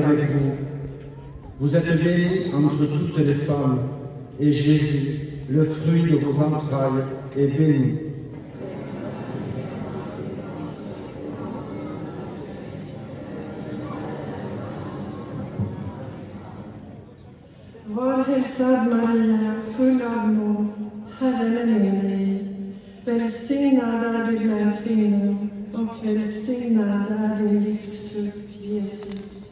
avec vous. Vous êtes bénie entre toutes les femmes, et Jésus, le fruit de vos entrailles, est béni. Var hälsad Maria, full av nåd, Herren är med dig. Välsignad är du bland kvinnor, och välsignad är din livsfrukt, Jesus.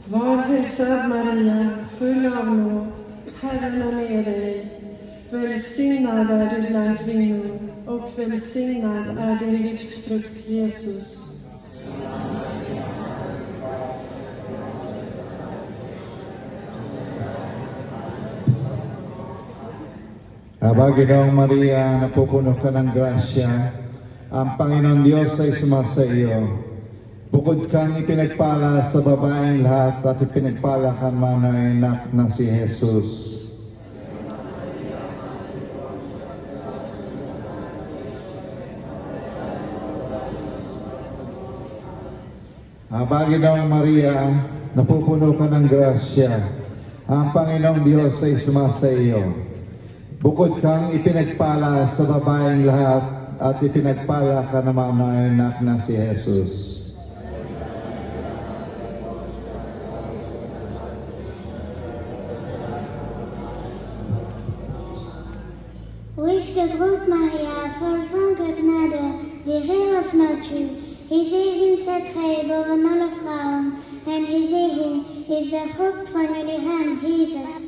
Var hälsad Maria, full av nåd, Herren är med dig. Välsignad är du bland kvinnor, och välsignad är din livsfrukt, Jesus. Ginoong Maria, napupuno ka ng grasya, ang Panginoon Diyos ay sumasa iyo. Bukod kang ipinagpala sa babaeng lahat at ipinagpala ka man ng anak na si Jesus. Ginoong Maria, napupuno ka ng grasya, ang Panginoong Diyos ay sumasa iyo. Bukod kang ipinagpala sa babaeng lahat at ipinagpala ka naman ng anak na si Jesus. Wiste groot Maria, vol van genade, de Heer is met u. Gezegend zijt gij boven alle vrouwen, en gezegend is de vrucht van uw lichaam, Jezus.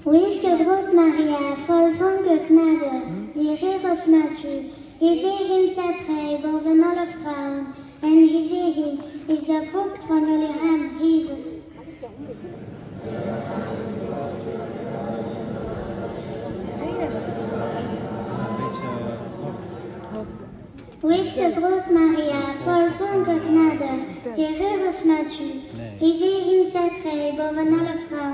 Wees gegroet Maria, vol van genade, de Heer is met u. Gezegend zijt gij boven alle vrouwen, en gezegend is de vrucht van uw lichaam, Jezus. Wees gegroet Maria, vol van genade, de Heer is met u. Gezegend zijt gij boven alle vrouwen.